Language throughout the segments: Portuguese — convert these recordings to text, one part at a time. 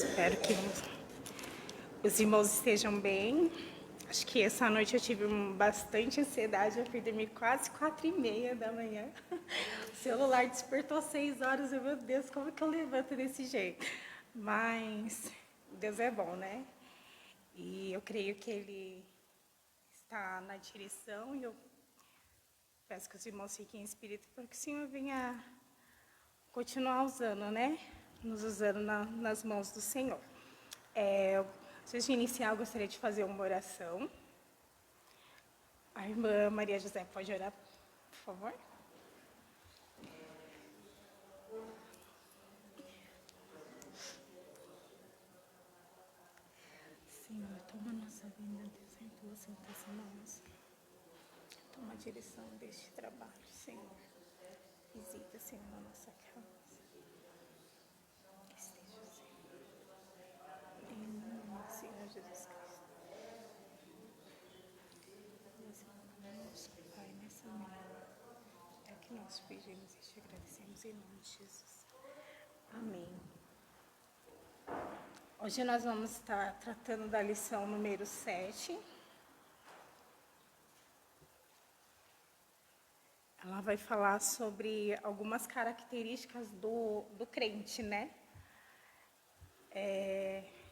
Espero que os irmãos estejam bem. Acho que essa noite eu tive bastante ansiedade. Eu fui dormir quase 4h30 da manhã. O celular despertou às 6 horas. Meu Deus, como que eu levanto desse jeito? Mas Deus é bom, né? E eu creio que Ele está na direção. E eu peço que os irmãos fiquem em espírito para que o Senhor venha continuar usando, né? Nos usando nas mãos do Senhor. Antes de iniciar, eu gostaria de fazer uma oração. A irmã Maria José, pode orar, por favor? Senhor, toma nossa vida, Deus, em tuas santas mãos. Toma a direção deste trabalho, Senhor. Visita, Senhor, na nossa casa. Esteja, Senhor. Em nome do Senhor Jesus Cristo. Deus, nosso Pai, nessa manhã, é que nós pedimos e te agradecemos em nome de Jesus. Amém. Hoje nós vamos estar tratando da lição número 7. Ela vai falar sobre algumas características do crente, né?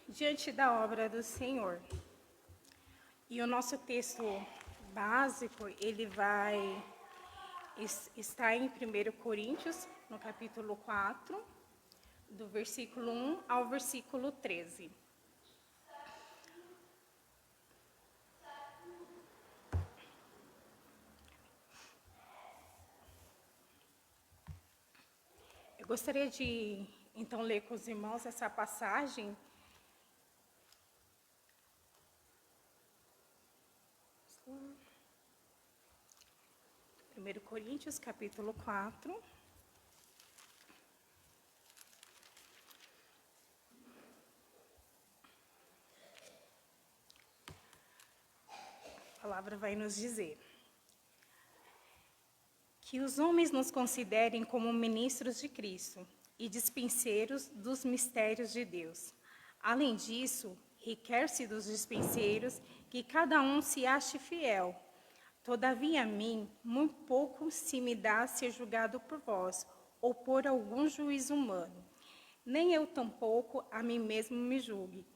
Diante da obra do Senhor. E o nosso texto básico, ele vai estar em 1 Coríntios, no capítulo 4, do versículo 1 ao versículo 13. Eu gostaria de, então, ler com os irmãos essa passagem. Primeiro Coríntios, capítulo 4. A palavra vai nos dizer que os homens nos considerem como ministros de Cristo e dispenseiros dos mistérios de Deus. Além disso, requer-se dos dispenseiros que cada um se ache fiel. Todavia a mim, muito pouco se me dá ser julgado por vós, ou por algum juiz humano. Nem eu tampouco a mim mesmo me julgue,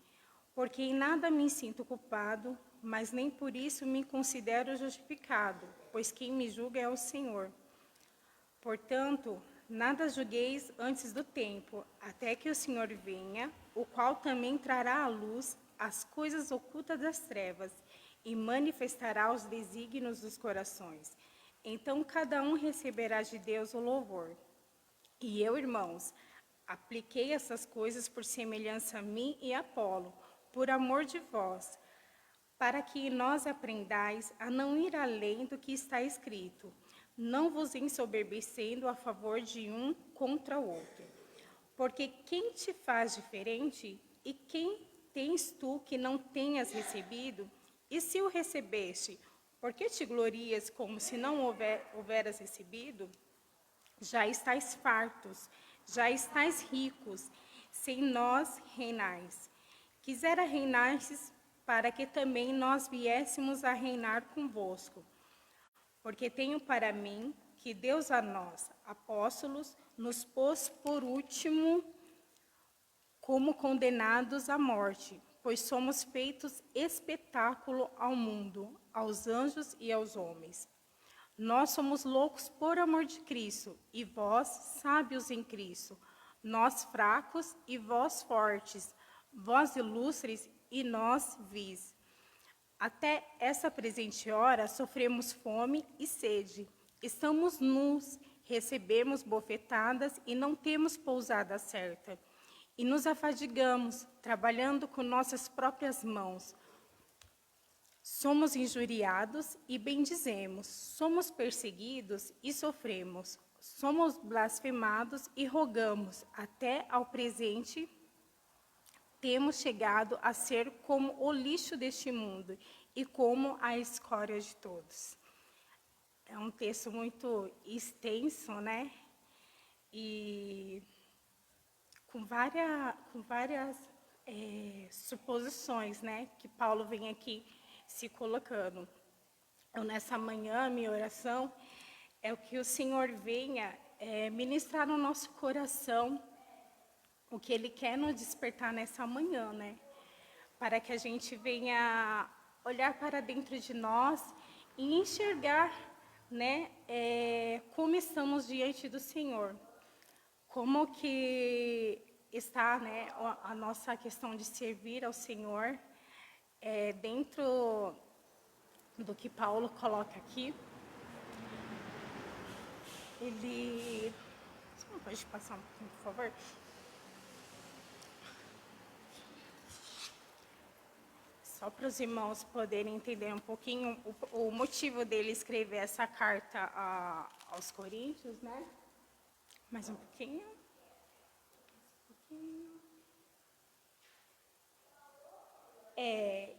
porque em nada me sinto culpado, mas nem por isso me considero justificado, pois quem me julga é o Senhor. Portanto, nada julgueis antes do tempo, até que o Senhor venha, o qual também trará à luz as coisas ocultas das trevas e manifestará os desígnios dos corações. Então, cada um receberá de Deus o louvor. E eu, irmãos, apliquei essas coisas por semelhança a mim e a Apolo, por amor de vós, para que nós aprendais a não ir além do que está escrito, não vos ensoberbecendo a favor de um contra o outro. Porque quem te faz diferente, e quem tens tu que não tenhas recebido? E se o recebeste, por que te glorias como se não houveras recebido? Já estáis fartos, já estáis ricos, sem nós reinais. Quisera reinastes para que também nós viéssemos a reinar convosco. Porque tenho para mim que Deus a nós, apóstolos, nos pôs por último como condenados à morte, pois somos feitos espetáculo ao mundo, aos anjos e aos homens. Nós somos loucos por amor de Cristo, e vós sábios em Cristo. Nós fracos e vós fortes, vós ilustres e nós vis. Até essa presente hora sofremos fome e sede. Estamos nus, recebemos bofetadas e não temos pousada certa. E nos afadigamos, trabalhando com nossas próprias mãos. Somos injuriados e bendizemos. Somos perseguidos e sofremos. Somos blasfemados e rogamos. Até ao presente temos chegado a ser como o lixo deste mundo e como a escória de todos. É um texto muito extenso, né? E com várias suposições, né, que Paulo vem aqui se colocando. Eu, nessa manhã, minha oração é o que o Senhor venha ministrar no nosso coração o que Ele quer nos despertar nessa manhã, né? Para que a gente venha olhar para dentro de nós e enxergar, né, como estamos diante do Senhor. Como que está, né, a nossa questão de servir ao Senhor dentro do que Paulo coloca aqui. Ele... Você não pode passar um pouquinho, por favor? Só para os irmãos poderem entender um pouquinho o motivo dele escrever essa carta aos Coríntios, né? Mais um pouquinho.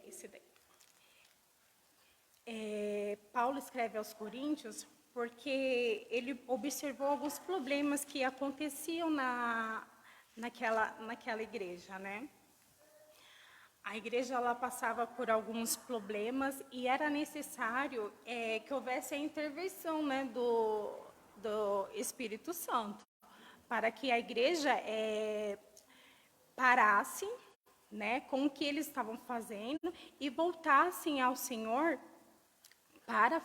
Esse daí. Paulo escreve aos Coríntios porque ele observou alguns problemas que aconteciam naquela igreja, né? A igreja ela passava por alguns problemas e era necessário que houvesse a intervenção, né, do Espírito Santo, para que a igreja parasse, né, com o que eles estavam fazendo e voltassem ao Senhor para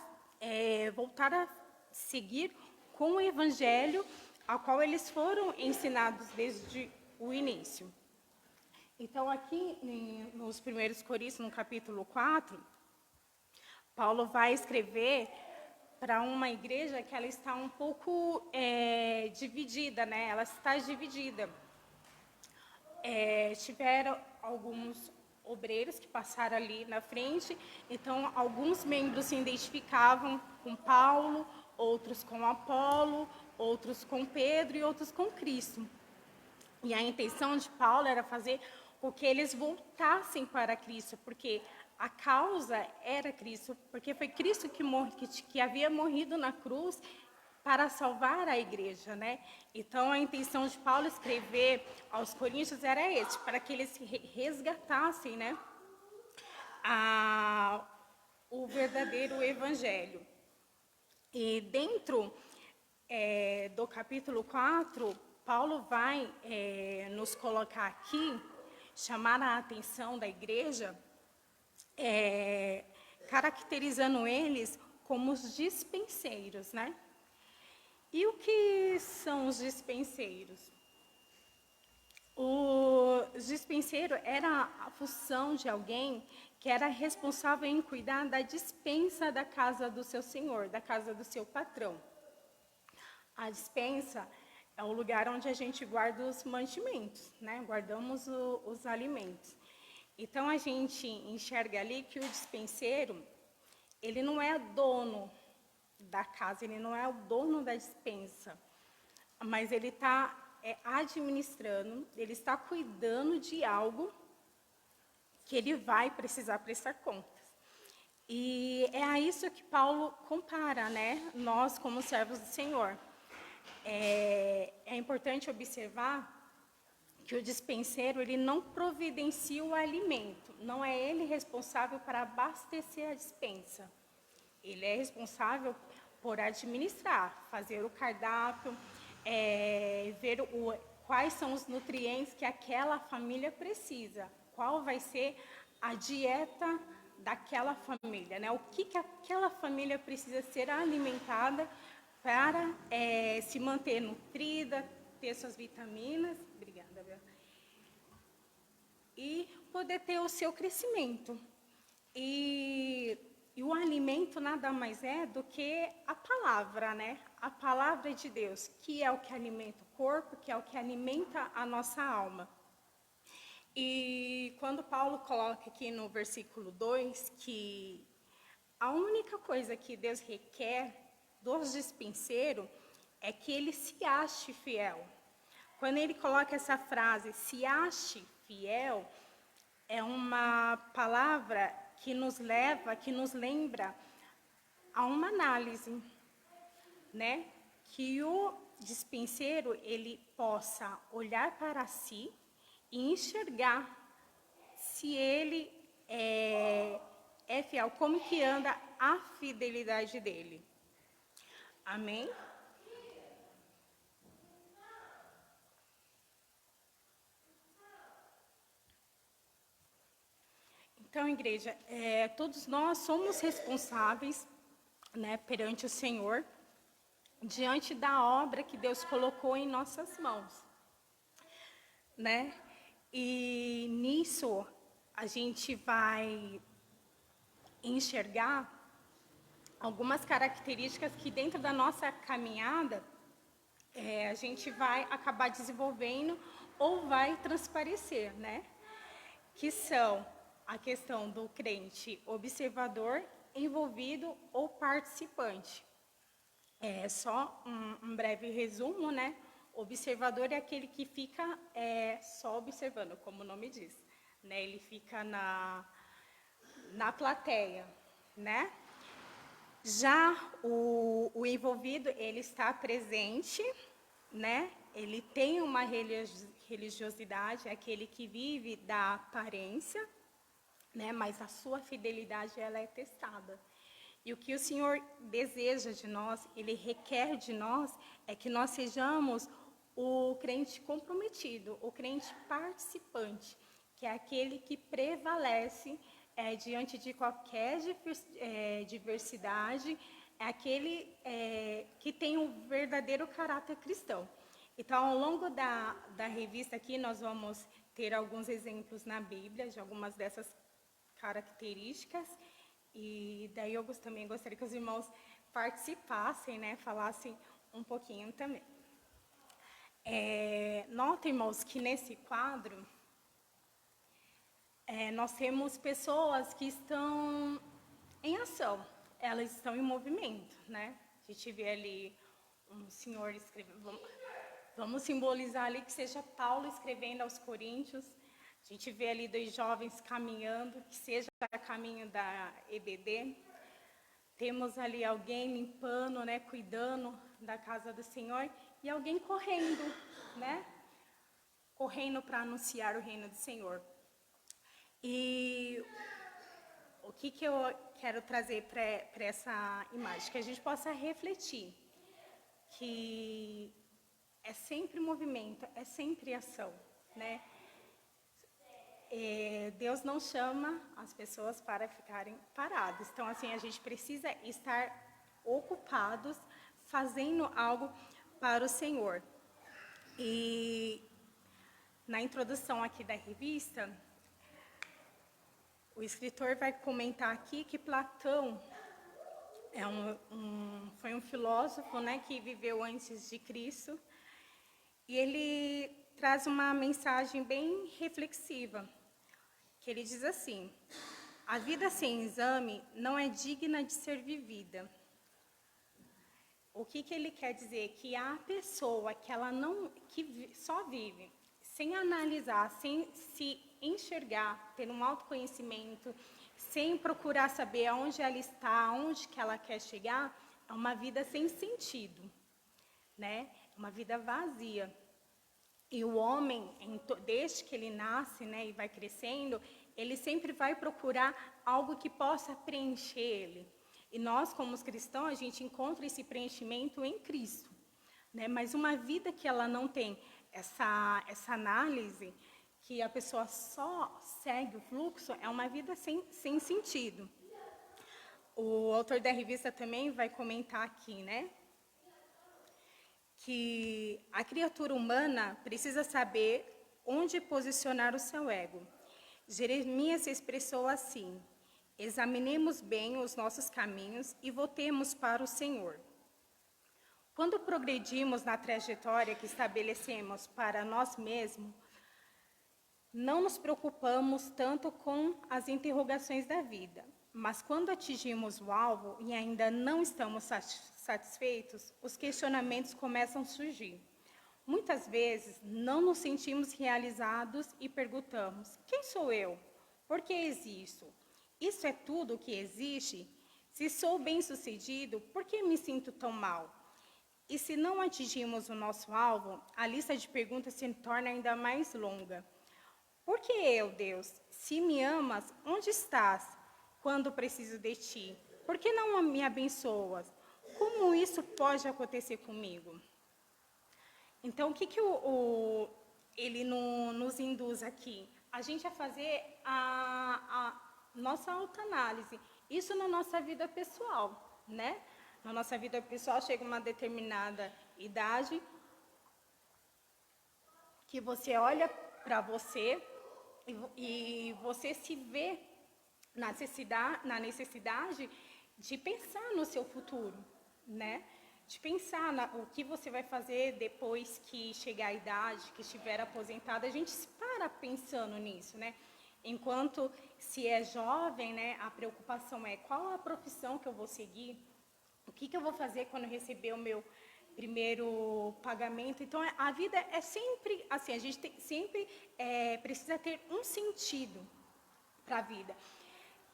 voltar a seguir com o evangelho ao qual eles foram ensinados desde o início. Então, aqui nos primeiros Coríntios, no capítulo 4, Paulo vai escrever para uma igreja que ela está um pouco dividida, né? Ela está dividida. Tiveram alguns obreiros que passaram ali na frente, então alguns membros se identificavam com Paulo, outros com Apolo, outros com Pedro e outros com Cristo. E a intenção de Paulo era fazer com que eles voltassem para Cristo, porque a causa era Cristo, porque foi Cristo que havia morrido na cruz para salvar a igreja, né? Então, a intenção de Paulo escrever aos Coríntios era esse, para que eles resgatassem, né, o verdadeiro evangelho. E dentro do capítulo 4, Paulo vai nos colocar aqui, chamar a atenção da igreja, caracterizando eles como os dispenseiros, né? E o que são os dispenseiros? O dispenseiro era a função de alguém que era responsável em cuidar da despensa da casa do seu senhor, da casa do seu patrão. A despensa é o lugar onde a gente guarda os mantimentos, né? Guardamos os alimentos. Então, a gente enxerga ali que o dispenseiro, ele não é dono da casa, ele não é o dono da despensa, mas ele está administrando, ele está cuidando de algo que ele vai precisar prestar contas. E é a isso que Paulo compara, né? Nós como servos do Senhor. É importante observar que o dispenseiro ele não providencia o alimento, não é ele responsável para abastecer a despensa. Ele é responsável por administrar, fazer o cardápio, ver quais são os nutrientes que aquela família precisa, qual vai ser a dieta daquela família, né? O que aquela família precisa ser alimentada para se manter nutrida, ter suas vitaminas, obrigada, Bel, e poder ter o seu crescimento. E o alimento nada mais é do que a palavra, né? A palavra de Deus, que é o que alimenta o corpo, que é o que alimenta a nossa alma. E quando Paulo coloca aqui no versículo 2 que a única coisa que Deus requer dos dispenseiros é que ele se ache fiel. Quando ele coloca essa frase, se ache fiel, é uma palavra que nos lembra a uma análise, né? Que o dispenseiro, ele possa olhar para si e enxergar se ele é fiel, como que anda a fidelidade dele. Amém? Então, igreja, todos nós somos responsáveis, né, perante o Senhor, diante da obra que Deus colocou em nossas mãos, né? E nisso a gente vai enxergar algumas características que dentro da nossa caminhada a gente vai acabar desenvolvendo ou vai transparecer, né? Que são a questão do crente observador, envolvido ou participante. É só um breve resumo, né? Observador é aquele que fica só observando, como o nome diz, né? Ele fica na plateia, né? Já o envolvido, ele está presente, né? Ele tem uma religiosidade, é aquele que vive da aparência, né? Mas a sua fidelidade, ela é testada. E o que o Senhor deseja de nós, Ele requer de nós, é que nós sejamos o crente comprometido, o crente participante, que é aquele que prevalece diante de qualquer diversidade, é aquele que tem um verdadeiro caráter cristão. Então, ao longo da revista aqui, nós vamos ter alguns exemplos na Bíblia de algumas dessas características. E daí eu também gostaria que os irmãos participassem, né, falassem um pouquinho também. Nota, irmãos, que nesse quadro nós temos pessoas que estão em ação, elas estão em movimento, né? A gente vê ali um senhor escrevendo, vamos simbolizar ali que seja Paulo escrevendo aos Coríntios. A gente vê ali 2 jovens caminhando, que seja a caminho da EBD. Temos ali alguém limpando, né, cuidando da casa do Senhor, e alguém correndo, né? Correndo para anunciar o reino do Senhor. E o que eu quero trazer para essa imagem? Que a gente possa refletir que é sempre movimento, é sempre ação, né? Deus não chama as pessoas para ficarem paradas. Então, assim, a gente precisa estar ocupados, fazendo algo para o Senhor. E na introdução aqui da revista, o escritor vai comentar aqui que Platão foi um filósofo, né, que viveu antes de Cristo, e ele traz uma mensagem bem reflexiva, que ele diz assim: a vida sem exame não é digna de ser vivida. O que ele quer dizer? Que a pessoa que só vive sem analisar, sem se enxergar, ter um autoconhecimento, sem procurar saber aonde ela está, aonde que ela quer chegar, é uma vida sem sentido, né? Uma vida vazia. E o homem, desde que ele nasce, né, e vai crescendo, ele sempre vai procurar algo que possa preencher ele. E nós, como os cristãos, a gente encontra esse preenchimento em Cristo, né? Mas uma vida que ela não tem essa análise, que a pessoa só segue o fluxo, é uma vida sem sentido. O autor da revista também vai comentar aqui, né, que a criatura humana precisa saber onde posicionar o seu ego. Jeremias se expressou assim: examinemos bem os nossos caminhos e voltemos para o Senhor. Quando progredimos na trajetória que estabelecemos para nós mesmos, não nos preocupamos tanto com as interrogações da vida, mas quando atingimos o alvo e ainda não estamos satisfeitos, os questionamentos começam a surgir. Muitas vezes não nos sentimos realizados e perguntamos: quem sou eu? Por que existo? Isso é tudo o que existe? Se sou bem-sucedido, por que me sinto tão mal? E se não atingimos o nosso alvo, a lista de perguntas se torna ainda mais longa. Por que eu, Deus? Se me amas, onde estás quando preciso de ti? Por que não me abençoas? Como isso pode acontecer comigo? Então, o que ele nos induz aqui? A gente a fazer a nossa autoanálise. Isso na nossa vida pessoal, né? Na nossa vida pessoal, chega uma determinada idade que você olha para você e você se vê na necessidade de pensar no seu futuro, né? De pensar o que você vai fazer depois que chegar a idade, que estiver aposentada. A gente se para pensando nisso, né? Enquanto se é jovem, né, a preocupação é qual a profissão que eu vou seguir, o que eu vou fazer quando eu receber o meu primeiro pagamento. Então, a vida é sempre assim, a gente sempre precisa ter um sentido para a vida.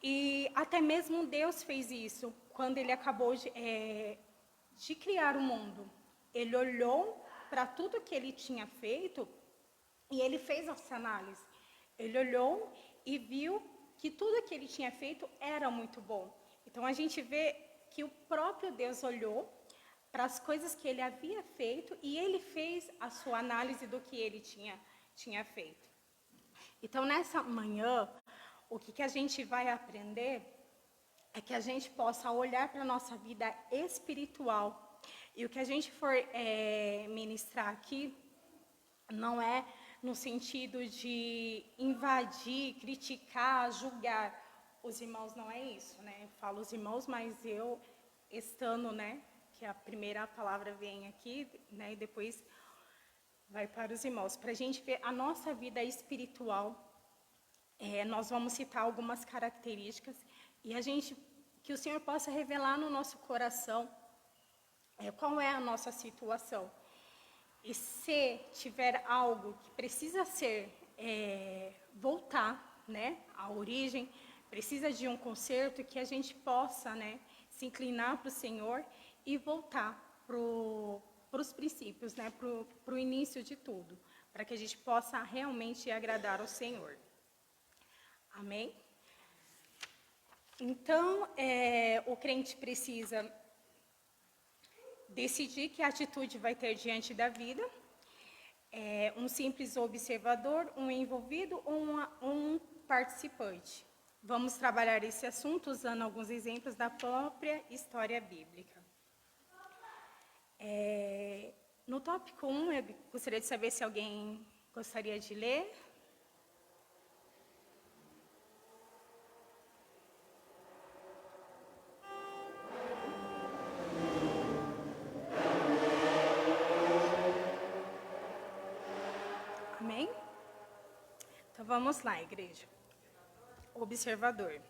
E até mesmo Deus fez isso quando Ele acabou de criar o mundo. Ele olhou para tudo que Ele tinha feito e Ele fez essa análise. Ele olhou e viu que tudo que Ele tinha feito era muito bom. Então, a gente vê que o próprio Deus olhou para as coisas que Ele havia feito e Ele fez a sua análise do que Ele tinha feito. Então, nessa manhã, o que a gente vai aprender é que a gente possa olhar para a nossa vida espiritual. E o que a gente for ministrar aqui não é no sentido de invadir, criticar, julgar. Os irmãos não é isso, né? Eu falo os irmãos, mas eu estando, né? Que a primeira palavra vem aqui, né? E depois vai para os irmãos. Para a gente ver a nossa vida espiritual, nós vamos citar algumas características e que o Senhor possa revelar no nosso coração qual é a nossa situação. E se tiver algo que precisa ser voltar, né, à origem, precisa de um conserto, que a gente possa, né, se inclinar para o Senhor e voltar para os princípios, né, para o início de tudo, para que a gente possa realmente agradar ao Senhor. Amém? Então, o crente precisa decidir que atitude vai ter diante da vida. Um simples observador, um envolvido ou um participante. Vamos trabalhar esse assunto usando alguns exemplos da própria história bíblica. No tópico 1, eu gostaria de saber se alguém gostaria de ler. Amém? Então vamos lá, igreja. Observador.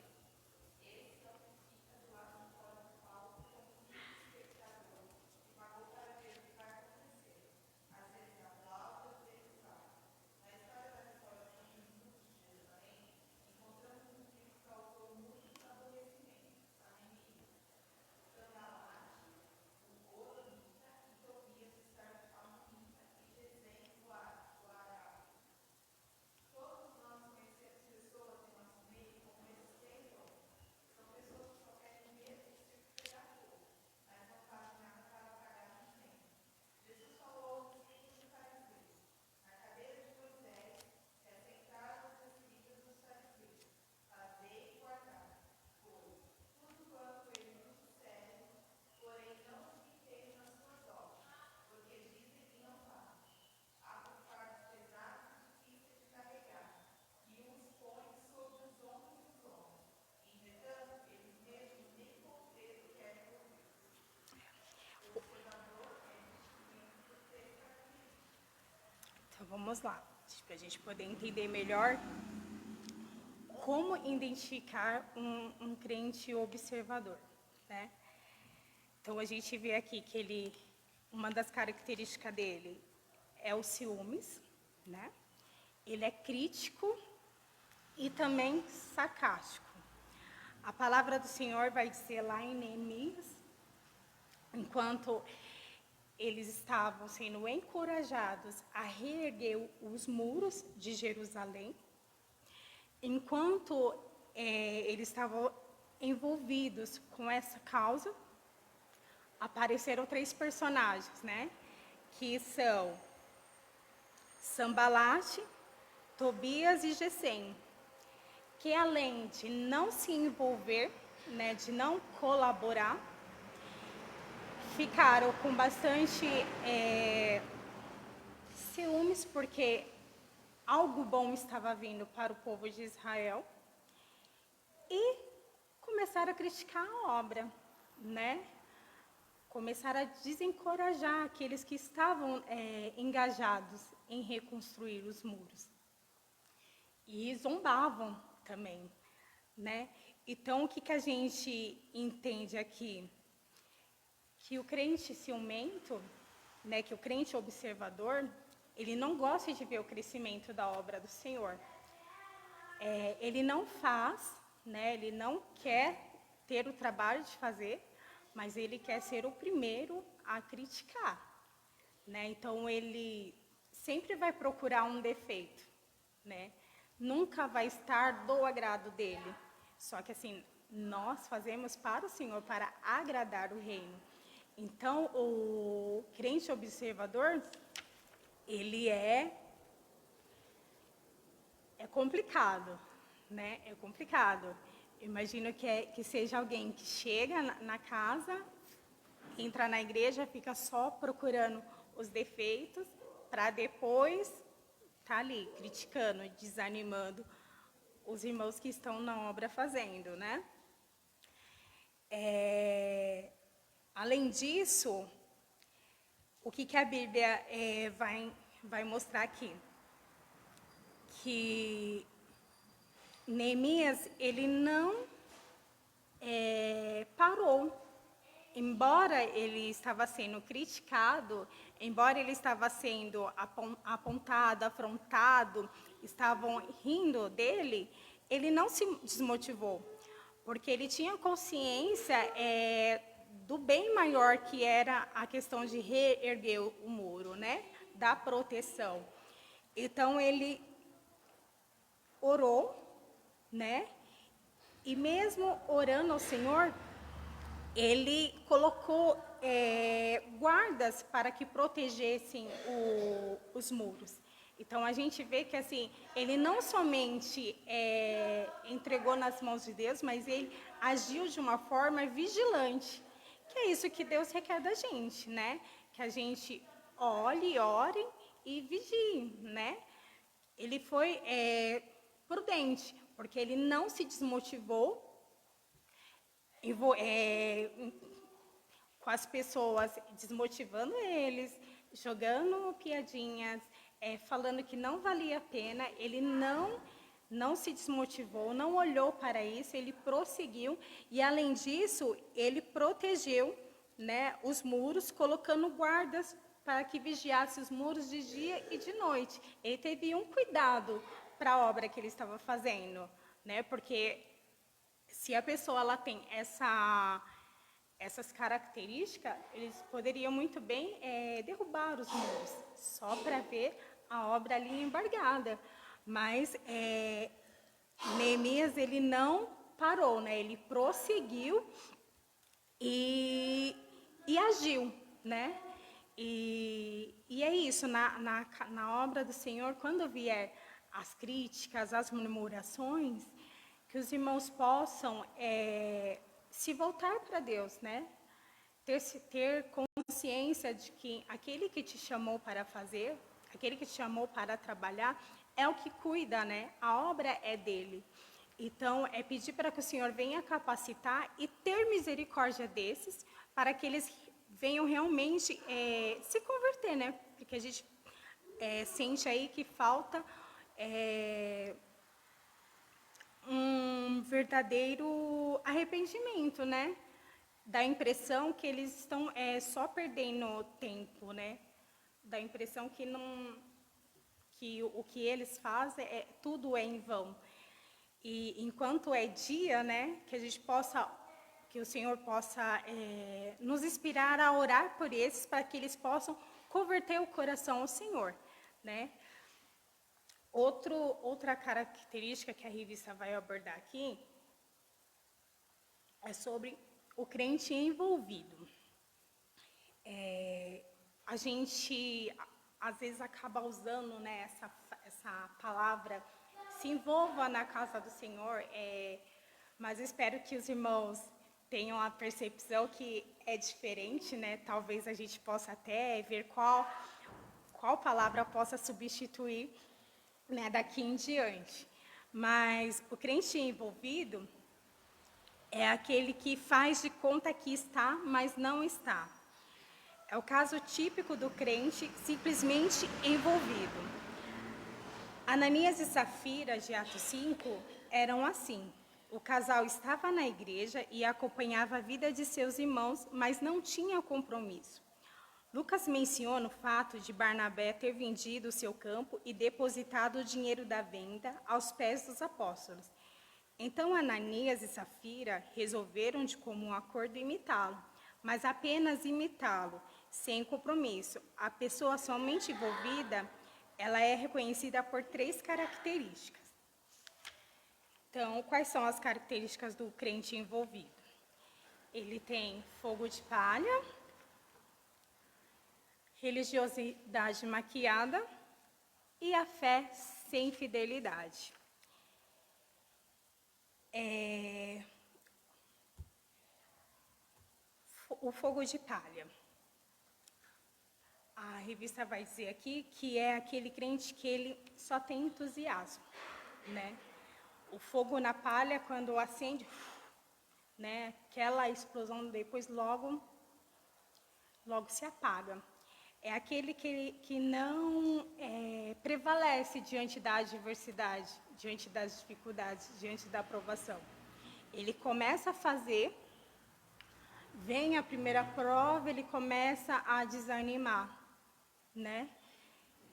Então vamos lá, para a gente poder entender melhor como identificar um crente observador, né? Então a gente vê aqui que uma das características dele é o ciúmes, né? Ele é crítico e também sarcástico. A palavra do Senhor vai dizer lá em Neemias, enquanto eles estavam sendo encorajados a reerguer os muros de Jerusalém, enquanto eles estavam envolvidos com essa causa, apareceram 3 personagens, né? Que são Sambalate, Tobias e Gesem, que além de não se envolver, né, de não colaborar, ficaram com bastante ciúmes, porque algo bom estava vindo para o povo de Israel, e começaram a criticar a obra, né? Começaram a desencorajar aqueles que estavam engajados em reconstruir os muros. E zombavam também, né? Então, o que a gente entende aqui? Que o crente ciumento, né, que o crente observador, ele não gosta de ver o crescimento da obra do Senhor. Ele não faz, né, ele não quer ter o trabalho de fazer, mas ele quer ser o primeiro a criticar, né? Então, ele sempre vai procurar um defeito, né? Nunca vai estar do agrado dele. Só que, assim, nós fazemos para o Senhor, para agradar o reino. Então, o crente observador, ele é complicado, né? É complicado. Imagino que seja alguém que chega na casa, entra na igreja, fica só procurando os defeitos, para depois estar ali criticando, desanimando os irmãos que estão na obra fazendo, né? Além disso, o que a Bíblia vai mostrar aqui? Que Neemias, ele não parou. Embora ele estava sendo criticado, embora ele estava sendo apontado, afrontado, estavam rindo dele, ele não se desmotivou, porque ele tinha consciência do bem maior que era a questão de reerguer o muro, né? Da proteção. Então, ele orou, né? E mesmo orando ao Senhor, ele colocou guardas para que protegessem os muros. Então, a gente vê que, assim, ele não somente entregou nas mãos de Deus, mas ele agiu de uma forma vigilante, que é isso que Deus requer da gente, né? Que a gente olhe, ore e vigie, né? Ele foi prudente, porque ele não se desmotivou com as pessoas, desmotivando eles, jogando piadinhas, falando que não valia a pena. Ele não se desmotivou, não olhou para isso, ele prosseguiu, e além disso, ele protegeu, né, os muros, colocando guardas para que vigiasse os muros de dia e de noite. Ele teve um cuidado para a obra que ele estava fazendo, né, porque se a pessoa ela tem essas características, eles poderiam muito bem derrubar os muros, só para ver a obra ali embargada. Mas Neemias, ele não parou, né? Ele prosseguiu e agiu, né? E é isso, na obra do Senhor, quando vier as críticas, as murmurações, que os irmãos possam se voltar para Deus, né? Ter consciência de que aquele que te chamou para fazer, aquele que te chamou para trabalhar, é o que cuida, né? A obra é dele. Então, é pedir para que o Senhor venha capacitar e ter misericórdia desses, para que eles venham realmente se converter, né? Porque a gente sente aí que falta um verdadeiro arrependimento, né? Dá a impressão que eles estão só perdendo tempo, né? Dá a impressão que o que eles fazem tudo é em vão. E enquanto é dia, né, que o Senhor possa nos inspirar a orar por esses, para que eles possam converter o coração ao Senhor, né? Outra característica que a revista vai abordar aqui é sobre o crente envolvido. A gente, às vezes, acaba usando, né, essa palavra, se envolva na casa do Senhor, mas eu espero que os irmãos tenham a percepção que é diferente, né? Talvez a gente possa até ver qual palavra possa substituir, né, daqui em diante. Mas o crente envolvido é aquele que faz de conta que está, mas não está. É o caso típico do crente simplesmente envolvido. Ananias e Safira, de Atos 5, eram assim. O casal estava na igreja e acompanhava a vida de seus irmãos, mas não tinha compromisso. Lucas menciona o fato de Barnabé ter vendido o seu campo e depositado o dinheiro da venda aos pés dos apóstolos. Então Ananias e Safira resolveram de comum acordo imitá-lo, mas apenas imitá-lo, sem compromisso. A pessoa somente envolvida, ela é reconhecida por 3 características. Então, quais são as características do crente envolvido? Ele tem fogo de palha, religiosidade maquiada e a fé sem fidelidade. O fogo de palha. A revista vai dizer aqui que é aquele crente que ele só tem entusiasmo, né? O fogo na palha, quando acende, né? Aquela explosão depois logo se apaga. É aquele que não prevalece diante da adversidade, diante das dificuldades, diante da provação. Ele começa a fazer, vem a primeira prova, ele começa a desanimar, né?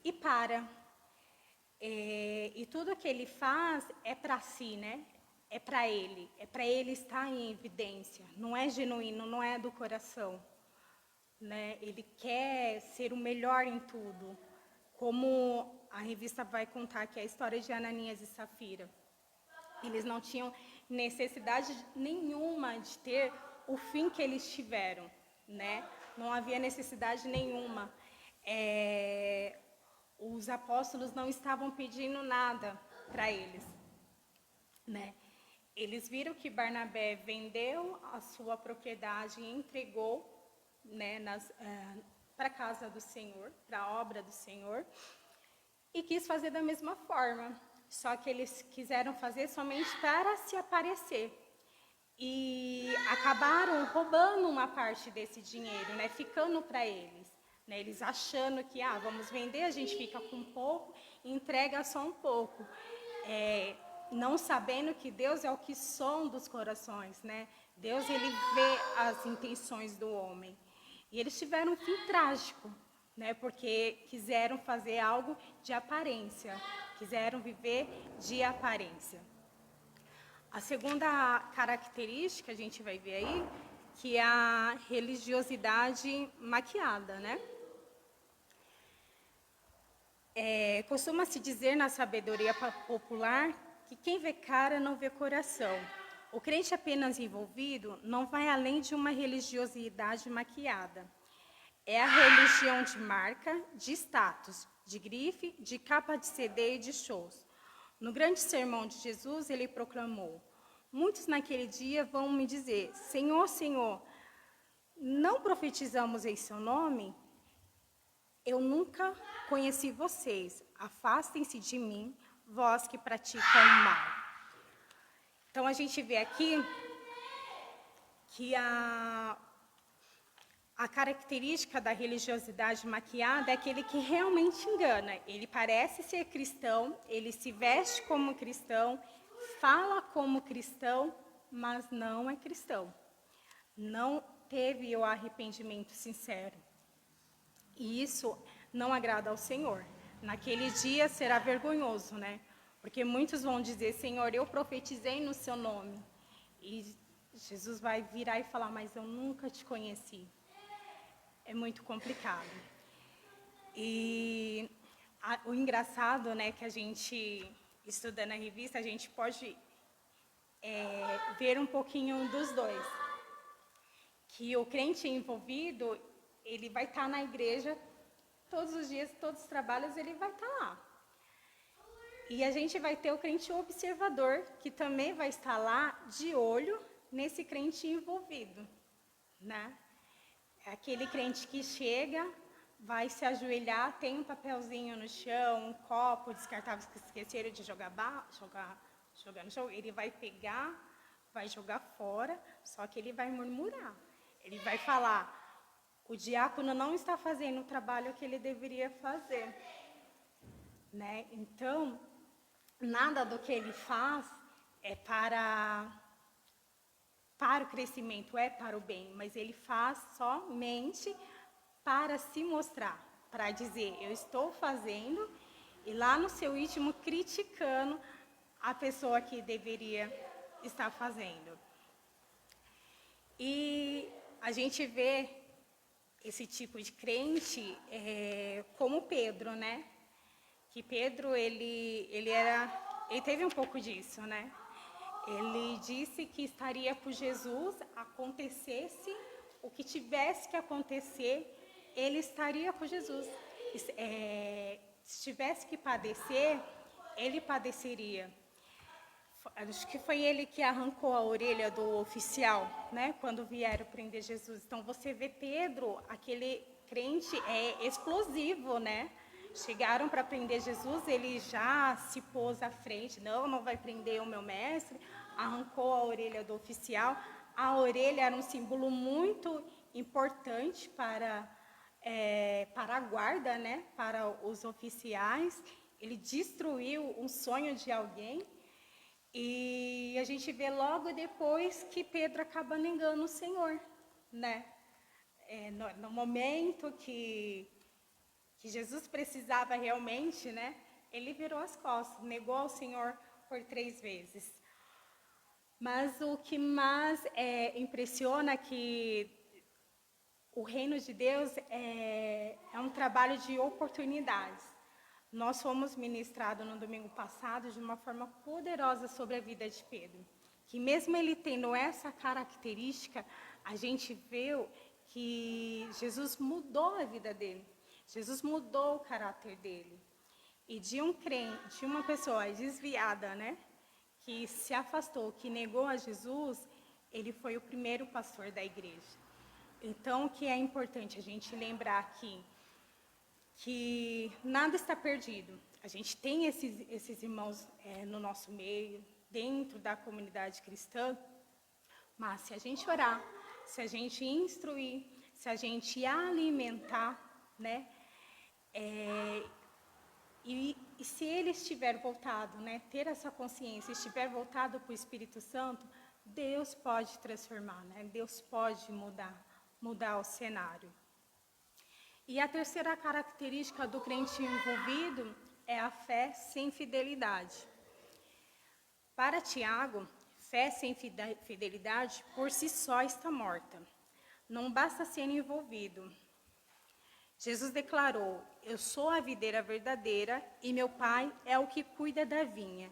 E para. E tudo que ele faz é para si, né? É para ele estar em evidência. Não é genuíno, não é do coração, né? Ele quer ser o melhor em tudo. Como a revista vai contar que é a história de Ananias e Safira. Eles não tinham necessidade nenhuma de ter o fim que eles tiveram, né? Não havia necessidade nenhuma. Os apóstolos não estavam pedindo nada para eles, né? Eles viram que Barnabé vendeu a sua propriedade e entregou, né, para a casa do Senhor, para a obra do Senhor, e quis fazer da mesma forma. Só que eles quiseram fazer somente para se aparecer. E acabaram roubando uma parte desse dinheiro, né, ficando para eles. Né, eles achando que, vamos vender, a gente fica com pouco e entrega só um pouco. Não sabendo que Deus é o que sonda os corações, né? Deus, ele vê as intenções do homem. E eles tiveram um fim trágico, né? Porque quiseram fazer algo de aparência, quiseram viver de aparência. A segunda característica, a gente vai ver aí, que é a religiosidade maquiada, né? Costuma-se dizer na sabedoria popular que quem vê cara não vê coração. O crente apenas envolvido não vai além de uma religiosidade maquiada. É a religião de marca, de status, de grife, de capa de CD e de shows. No grande sermão de Jesus, ele proclamou: muitos naquele dia vão me dizer, Senhor, Senhor, não profetizamos em seu nome? Eu nunca conheci vocês. Afastem-se de mim, vós que praticam o mal. Então, a gente vê aqui que a característica da religiosidade maquiada é aquele que realmente engana. Ele parece ser cristão, ele se veste como cristão, fala como cristão, mas não é cristão. Não teve o arrependimento sincero. E isso não agrada ao Senhor. Naquele dia será vergonhoso, né? Porque muitos vão dizer, Senhor, eu profetizei no seu nome. E Jesus vai virar e falar, mas eu nunca te conheci. É muito complicado. E O engraçado, né, que a gente, estudando a revista, a gente pode ver um pouquinho dos dois. Que o crente envolvido, ele vai estar na igreja todos os dias, todos os trabalhos, ele vai estar lá. E a gente vai ter o crente observador, que também vai estar lá de olho nesse crente envolvido, né? É aquele crente que chega, vai se ajoelhar, tem um papelzinho no chão, um copo descartável que esqueceram de jogar no chão, ele vai pegar, vai jogar fora, só que ele vai murmurar. Ele vai falar, o diácono não está fazendo o trabalho que ele deveria fazer, né? Então, nada do que ele faz é para o crescimento, é para o bem, mas ele faz somente para se mostrar, para dizer, eu estou fazendo, e lá no seu íntimo criticando a pessoa que deveria estar fazendo. E a gente vê esse tipo de crente como Pedro, né? Que Pedro, ele teve um pouco disso, né? Ele disse que estaria com Jesus, acontecesse o que tivesse que acontecer, ele estaria com Jesus. Se tivesse que padecer, ele padeceria. Acho que foi ele que arrancou a orelha do oficial, né, quando vieram prender Jesus. Então, você vê Pedro, aquele crente explosivo, né? Chegaram para prender Jesus, ele já se pôs à frente. Não vai prender o meu mestre. Arrancou a orelha do oficial. A orelha era um símbolo muito importante para a guarda, né? Para os oficiais. Ele destruiu um sonho de alguém. E a gente vê logo depois que Pedro acaba negando o Senhor, né? No momento que Jesus precisava realmente, né? Ele virou as costas, negou ao Senhor por 3 vezes. Mas o que mais impressiona é que o reino de Deus é um trabalho de oportunidades. Nós fomos ministrados no domingo passado de uma forma poderosa sobre a vida de Pedro. Que mesmo ele tendo essa característica, a gente viu que Jesus mudou a vida dele. Jesus mudou o caráter dele. E de um crente, de uma pessoa desviada, né? Que se afastou, que negou a Jesus, ele foi o primeiro pastor da igreja. Então, o que é importante a gente lembrar aqui? Que nada está perdido. A gente tem esses irmãos no nosso meio, dentro da comunidade cristã, mas se a gente orar, se a gente instruir, se a gente alimentar, né? E se ele estiver voltado, né, ter essa consciência, estiver voltado para o Espírito Santo, Deus pode transformar, né? Deus pode mudar o cenário. E a terceira característica do crente envolvido é a fé sem fidelidade. Para Tiago, fé sem fidelidade por si só está morta. Não basta ser envolvido. Jesus declarou, eu sou a videira verdadeira e meu Pai é o que cuida da vinha.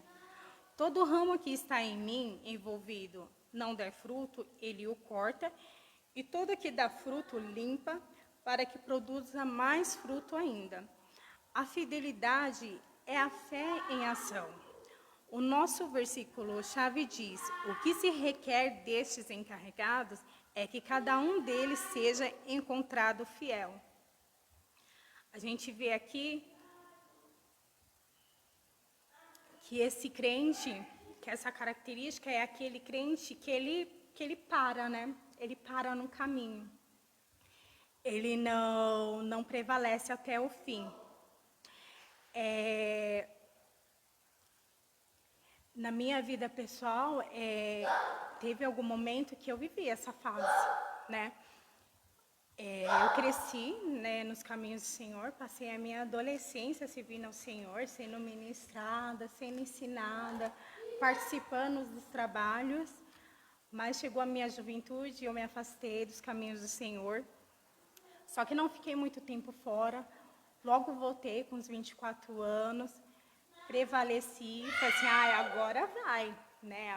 Todo ramo que está em mim envolvido não der fruto, ele o corta, e todo que dá fruto limpa, para que produza mais fruto ainda. A fidelidade é a fé em ação. O nosso versículo-chave diz, o que se requer destes encarregados é que cada um deles seja encontrado fiel. A gente vê aqui que esse crente, que essa característica é aquele crente que ele para, né? Ele para no caminho. Ele não prevalece até o fim. Na minha vida pessoal, teve algum momento que eu vivi essa fase, né? Eu cresci, né, nos caminhos do Senhor, passei a minha adolescência servindo ao Senhor, sendo ministrada, sendo ensinada, participando dos trabalhos, mas chegou a minha juventude e eu me afastei dos caminhos do Senhor. Só que não fiquei muito tempo fora, logo voltei com os 24 anos, prevaleci, falei assim, agora vai, né?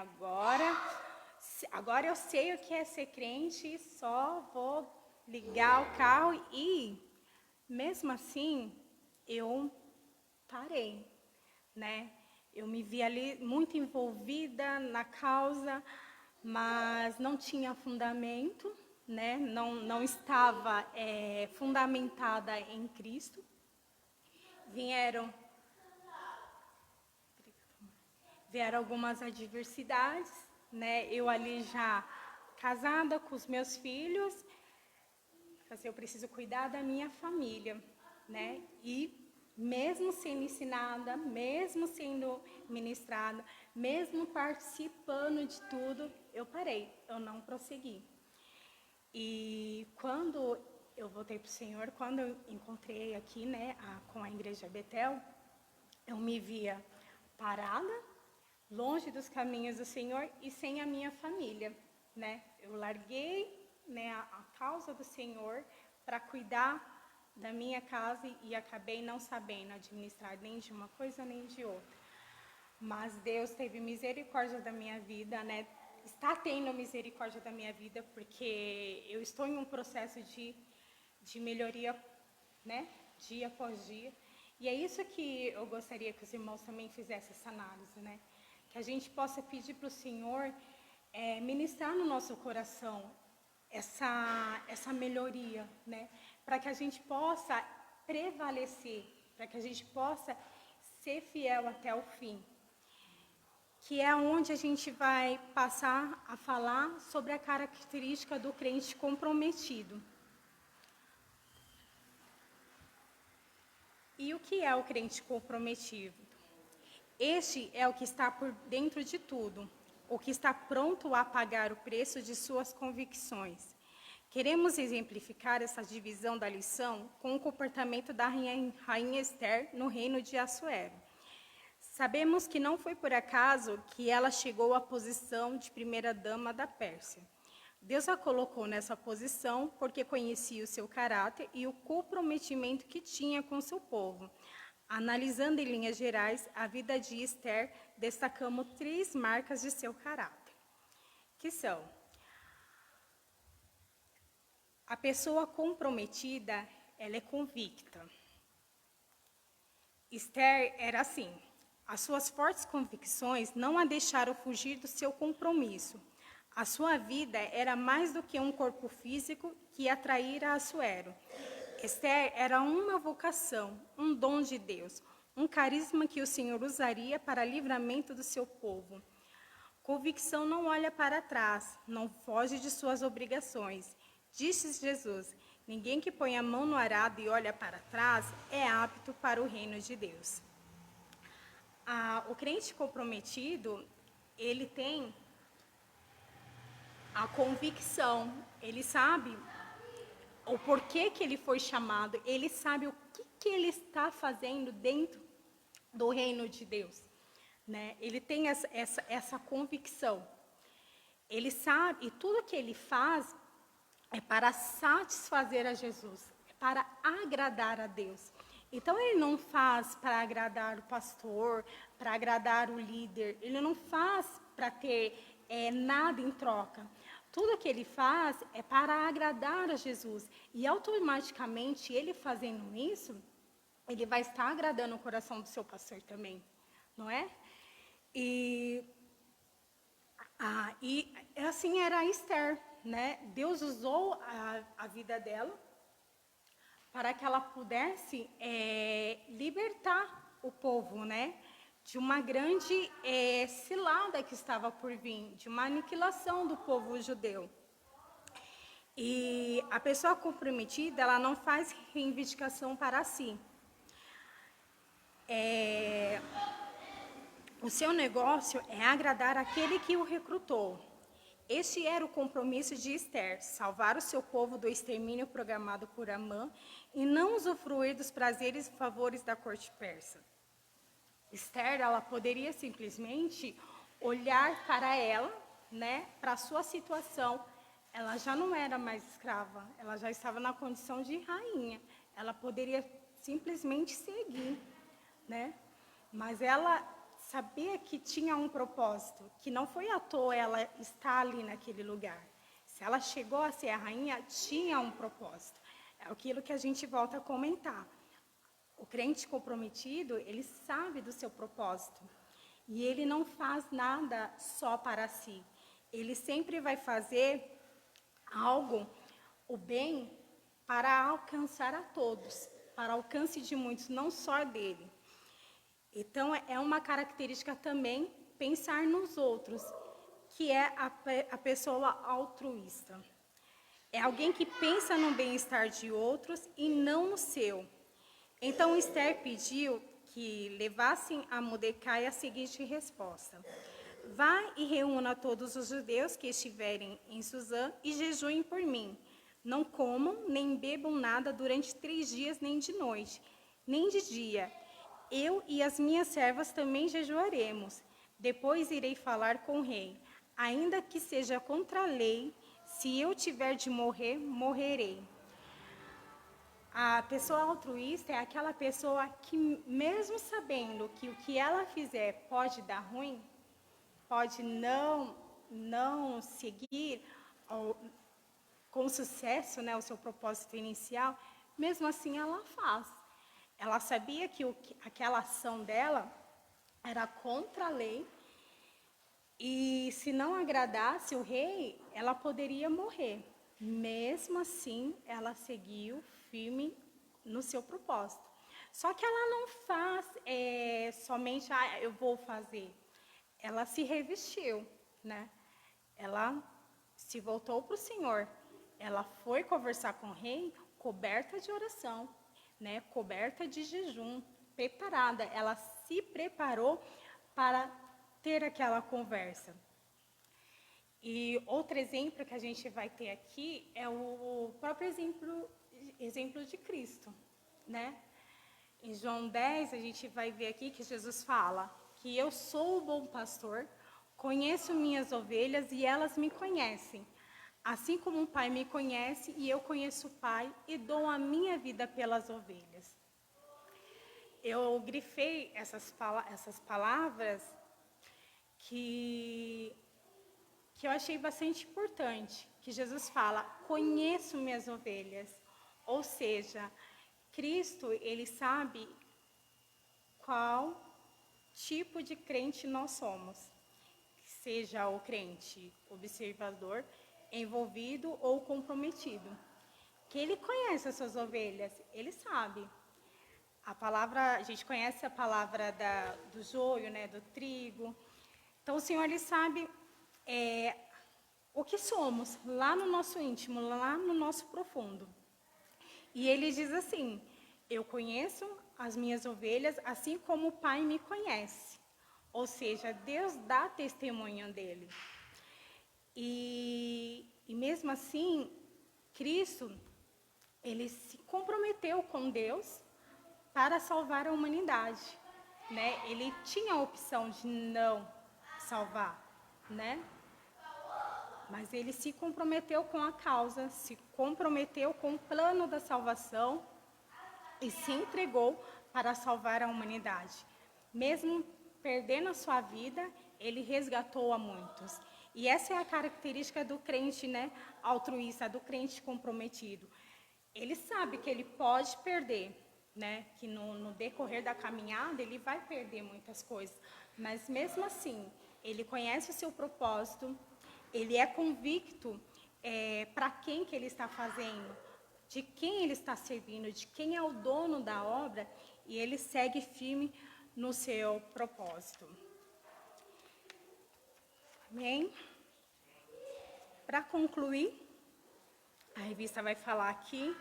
Agora eu sei o que é ser crente, só vou ligar o carro e, mesmo assim, eu parei, né? Eu me vi ali muito envolvida na causa, mas não tinha fundamento, né? Não estava fundamentada em Cristo. Vieram algumas adversidades, né? Eu ali já casada com os meus filhos, assim, eu preciso cuidar da minha família, né? E mesmo sendo ensinada, mesmo sendo ministrada, mesmo participando de tudo, eu parei, eu não prossegui. E quando eu voltei para o Senhor, quando eu encontrei aqui, né, com a Igreja Betel, eu me via parada, longe dos caminhos do Senhor e sem a minha família, né? Eu larguei, né, a causa do Senhor para cuidar da minha casa e acabei não sabendo administrar nem de uma coisa nem de outra. Mas Deus teve misericórdia da minha vida, né? Está tendo misericórdia da minha vida, porque eu estou em um processo de melhoria, né? Dia após dia. E é isso que eu gostaria que os irmãos também fizessem essa análise, né? Que a gente possa pedir para o Senhor ministrar no nosso coração essa melhoria, né? Para que a gente possa prevalecer, para que a gente possa ser fiel até o fim. Que é onde a gente vai passar a falar sobre a característica do crente comprometido. E o que é o crente comprometido? Este é o que está por dentro de tudo, o que está pronto a pagar o preço de suas convicções. Queremos exemplificar essa divisão da lição com o comportamento da rainha Esther no reino de Assuero. Sabemos que não foi por acaso que ela chegou à posição de primeira-dama da Pérsia. Deus a colocou nessa posição porque conhecia o seu caráter e o comprometimento que tinha com seu povo. Analisando em linhas gerais a vida de Esther, destacamos 3 marcas de seu caráter, que são: a pessoa comprometida, ela é convicta. Esther era assim. As suas fortes convicções não a deixaram fugir do seu compromisso. A sua vida era mais do que um corpo físico que atraíra Assuero. Esther era uma vocação, um dom de Deus, um carisma que o Senhor usaria para livramento do seu povo. Convicção não olha para trás, não foge de suas obrigações. Disse Jesus: ninguém que põe a mão no arado e olha para trás é apto para o reino de Deus. O crente comprometido, ele tem a convicção, ele sabe o porquê que ele foi chamado, ele sabe o que ele está fazendo dentro do reino de Deus, né? Ele tem essa convicção. Ele sabe, e tudo que ele faz é para satisfazer a Jesus, é para agradar a Deus. Então, ele não faz para agradar o pastor, para agradar o líder, ele não faz para ter nada em troca. Tudo que ele faz é para agradar a Jesus. E automaticamente, ele fazendo isso, ele vai estar agradando o coração do seu pastor também, não é? E assim era a Esther, né? Deus usou a vida dela para que ela pudesse libertar o povo, né? De uma grande cilada que estava por vir, de uma aniquilação do povo judeu. E a pessoa comprometida, ela não faz reivindicação para si. O seu negócio é agradar aquele que o recrutou. Este era o compromisso de Esther, salvar o seu povo do extermínio programado por Amã e não usufruir dos prazeres e favores da corte persa. Esther, ela poderia simplesmente olhar para ela, né, para a sua situação. Ela já não era mais escrava, ela já estava na condição de rainha. Ela poderia simplesmente seguir, né? Mas ela sabia que tinha um propósito, que não foi à toa ela estar ali naquele lugar. Se ela chegou a ser a rainha, tinha um propósito. É aquilo que a gente volta a comentar. O crente comprometido, ele sabe do seu propósito. E ele não faz nada só para si. Ele sempre vai fazer algo, o bem, para alcançar a todos, para alcance de muitos, não só dele. Então, é uma característica também pensar nos outros, que é a pessoa altruísta. É alguém que pensa no bem-estar de outros e não no seu. Então, Esther pediu que levassem a Mordecai a seguinte resposta: vá e reúna todos os judeus que estiverem em Suzã e jejuem por mim. Não comam nem bebam nada durante 3 dias, nem de noite, nem de dia. Eu e as minhas servas também jejuaremos. Depois irei falar com o rei. Ainda que seja contra a lei, se eu tiver de morrer, morrerei. A pessoa altruísta é aquela pessoa que, mesmo sabendo que o que ela fizer pode dar ruim, pode não seguir com sucesso, né, o seu propósito inicial, mesmo assim ela faz. Ela sabia que aquela ação dela era contra a lei e, se não agradasse o rei, ela poderia morrer. Mesmo assim, ela seguiu firme no seu propósito. Só que ela não faz somente, eu vou fazer. Ela se revestiu, né? Ela se voltou para o Senhor. Ela foi conversar com o rei coberta de oração, né? Coberta de jejum, preparada. Ela se preparou para ter aquela conversa. E outro exemplo que a gente vai ter aqui é o próprio exemplo de Cristo, né? Em João 10, a gente vai ver aqui que Jesus fala que eu sou o bom pastor, conheço minhas ovelhas e elas me conhecem. Assim como o Pai me conhece e eu conheço o Pai e dou a minha vida pelas ovelhas. Eu grifei essas palavras que eu achei bastante importante, que Jesus fala, conheço minhas ovelhas. Ou seja, Cristo, ele sabe qual tipo de crente nós somos. Seja o crente observador, envolvido ou comprometido. Que ele conhece as suas ovelhas, ele sabe. A gente conhece a palavra do joio, né, do trigo. Então, o Senhor, ele sabe o que somos, lá no nosso íntimo, lá no nosso profundo. E ele diz assim, eu conheço as minhas ovelhas assim como o Pai me conhece. Ou seja, Deus dá testemunho dele. E mesmo assim, Cristo, ele se comprometeu com Deus para salvar a humanidade, né? Ele tinha a opção de não salvar, né? Mas ele se comprometeu com a causa, se comprometeu com o plano da salvação e se entregou para salvar a humanidade. Mesmo perdendo a sua vida, ele resgatou a muitos. E essa é a característica do crente, né, altruísta, do crente comprometido. Ele sabe que ele pode perder, né, que no decorrer da caminhada ele vai perder muitas coisas. Mas mesmo assim, ele conhece o seu propósito, ele é convicto para quem que ele está fazendo, de quem ele está servindo, de quem é o dono da obra, e ele segue firme no seu propósito. Amém? Para concluir, a revista vai falar aqui,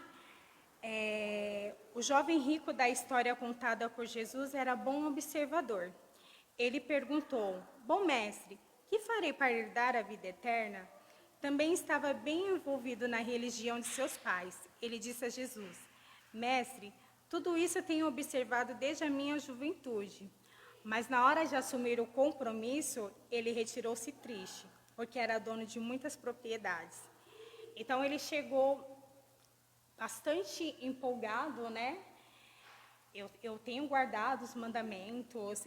o jovem rico da história contada por Jesus era bom observador. Ele perguntou, bom mestre, que farei para herdar a vida eterna? Também estava bem envolvido na religião de seus pais. Ele disse a Jesus, mestre, tudo isso eu tenho observado desde a minha juventude. Mas na hora de assumir o compromisso, ele retirou-se triste, porque era dono de muitas propriedades. Então ele chegou bastante empolgado, né? eu tenho guardado os mandamentos,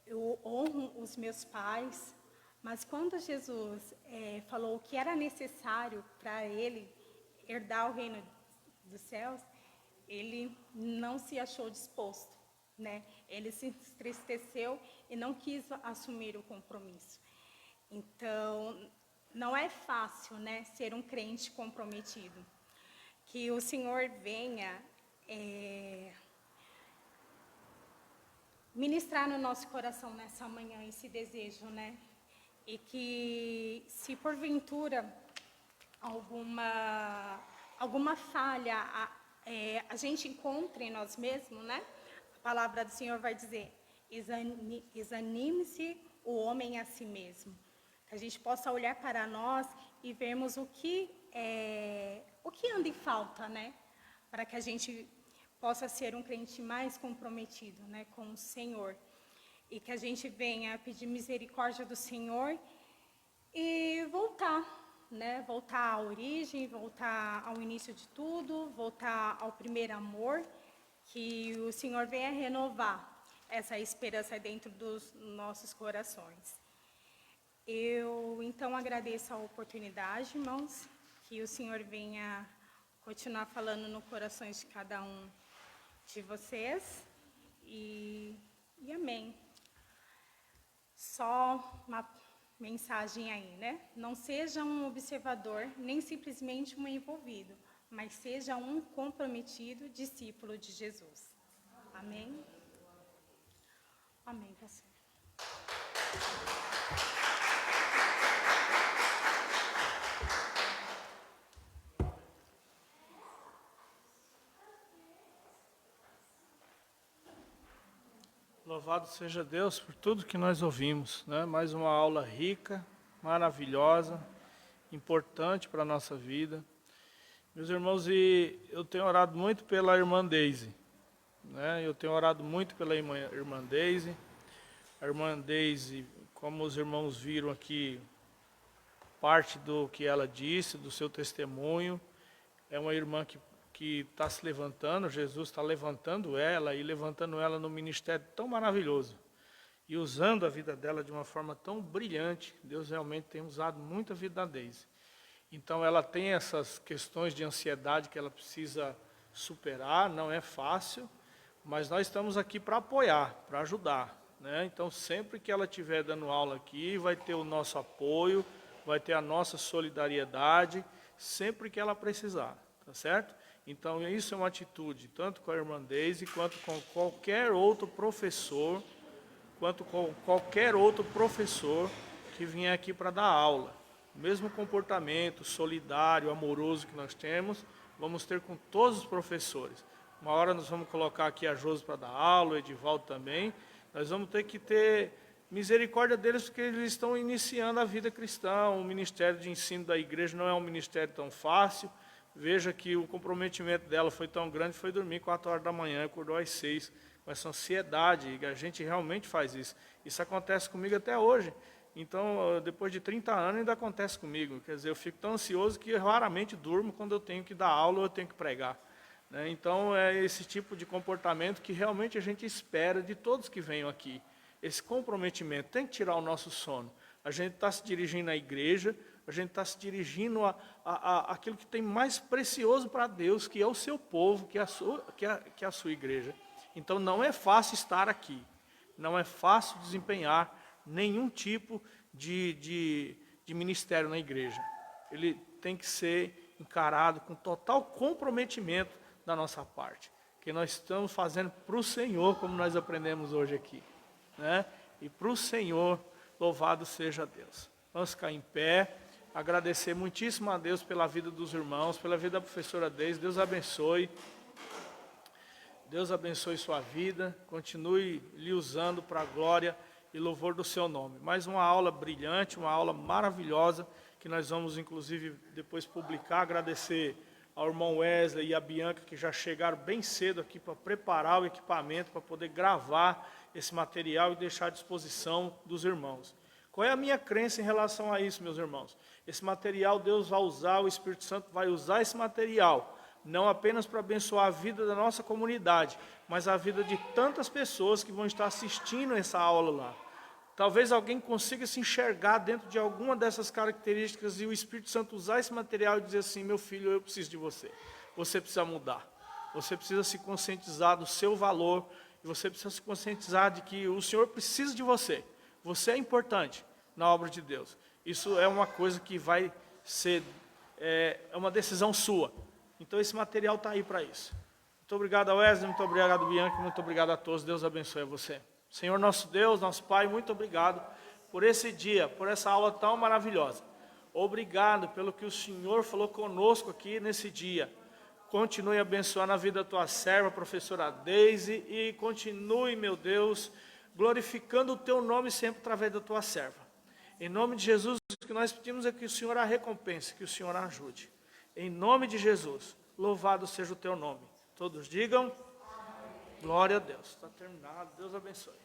eu honro os meus pais, mas quando Jesus falou que era necessário para ele herdar o reino dos céus, ele não se achou disposto, né? Ele se entristeceu e não quis assumir o compromisso. Então, não é fácil, né, ser um crente comprometido. Que o Senhor venha ministrar no nosso coração nessa manhã esse desejo, né? E que, se porventura alguma falha a gente encontra em nós mesmos, né? A palavra do Senhor vai dizer: examine-se o homem a si mesmo. Que a gente possa olhar para nós e vermos o que anda em falta, né? Para que a gente possa ser um crente mais comprometido, né, com o Senhor. E que a gente venha pedir misericórdia do Senhor e voltar, né? Voltar à origem, voltar ao início de tudo, voltar ao primeiro amor. Que o Senhor venha renovar essa esperança dentro dos nossos corações. Eu, então, agradeço a oportunidade, irmãos, que o Senhor venha continuar falando no corações de cada um de vocês, e amém. Só uma mensagem aí, né? Não seja um observador, nem simplesmente um envolvido, mas seja um comprometido discípulo de Jesus. Amém? Amém, pastor. Louvado seja Deus por tudo que nós ouvimos, né? Mais uma aula rica, maravilhosa, importante para a nossa vida. Meus irmãos, e eu tenho orado muito pela irmã Deise, né? Eu tenho orado muito pela irmã Deise. A irmã Deise, como os irmãos viram aqui, parte do que ela disse, do seu testemunho, é uma irmã que está se levantando, Jesus está levantando ela e levantando ela no ministério tão maravilhoso. E usando a vida dela de uma forma tão brilhante. Deus realmente tem usado muito a vida da Deise. Então ela tem essas questões de ansiedade que ela precisa superar, não é fácil, mas nós estamos aqui para apoiar, para ajudar, né? Então sempre que ela estiver dando aula aqui, vai ter o nosso apoio, vai ter a nossa solidariedade, sempre que ela precisar, tá certo? Então isso é uma atitude, tanto com a irmã Deise, quanto com qualquer outro professor, que vier aqui para dar aula. O mesmo comportamento solidário, amoroso que nós temos, vamos ter com todos os professores. Uma hora nós vamos colocar aqui a Josi para dar aula, o Edivaldo também. Nós vamos ter que ter misericórdia deles, porque eles estão iniciando a vida cristã. O ministério de ensino da igreja não é um ministério tão fácil. Veja que o comprometimento dela foi tão grande, foi dormir 4 horas da manhã, acordou às 6, com essa ansiedade, e a gente realmente faz isso. Isso acontece comigo até hoje. Então, depois de 30 anos, ainda acontece comigo. Quer dizer, eu fico tão ansioso que eu raramente durmo quando eu tenho que dar aula ou eu tenho que pregar, né? Então, é esse tipo de comportamento que realmente a gente espera de todos que venham aqui. Esse comprometimento tem que tirar o nosso sono. A gente está se dirigindo à igreja, a gente está se dirigindo àquilo que tem mais precioso para Deus, que é o seu povo, que é a sua igreja. Então, não é fácil estar aqui, não é fácil desempenhar nenhum tipo de ministério na igreja. Ele tem que ser encarado com total comprometimento da nossa parte, que nós estamos fazendo para o Senhor, como nós aprendemos hoje aqui, né? E para o Senhor, louvado seja Deus. Vamos ficar em pé, agradecer muitíssimo a Deus pela vida dos irmãos, pela vida da professora Deise. Deus abençoe. Deus abençoe sua vida, continue lhe usando para a glória e louvor do seu nome. Mais uma aula brilhante, uma aula maravilhosa, que nós vamos inclusive depois publicar. Agradecer ao irmão Wesley e a Bianca, que já chegaram bem cedo aqui para preparar o equipamento, para poder gravar esse material e deixar à disposição dos irmãos. Qual é a minha crença em relação a isso, meus irmãos? Esse material Deus vai usar, o Espírito Santo vai usar esse material não apenas para abençoar a vida da nossa comunidade, mas a vida de tantas pessoas que vão estar assistindo essa aula lá. Talvez alguém consiga se enxergar dentro de alguma dessas características e o Espírito Santo usar esse material e dizer assim, meu filho, eu preciso de você. Você precisa mudar. Você precisa se conscientizar do seu valor e você precisa se conscientizar de que o Senhor precisa de você. Você é importante na obra de Deus. Isso é uma coisa que vai ser uma decisão sua. Então esse material está aí para isso. Muito obrigado, Wesley, muito obrigado, Bianca, muito obrigado a todos. Deus abençoe a você. Senhor nosso Deus, nosso Pai, muito obrigado por esse dia, por essa aula tão maravilhosa. Obrigado pelo que o Senhor falou conosco aqui nesse dia. Continue abençoando a vida da tua serva, professora Deise, e continue, meu Deus, glorificando o teu nome sempre através da tua serva. Em nome de Jesus, o que nós pedimos é que o Senhor a recompense, que o Senhor a ajude. Em nome de Jesus, louvado seja o teu nome. Todos digam, glória a Deus. Está terminado, Deus abençoe.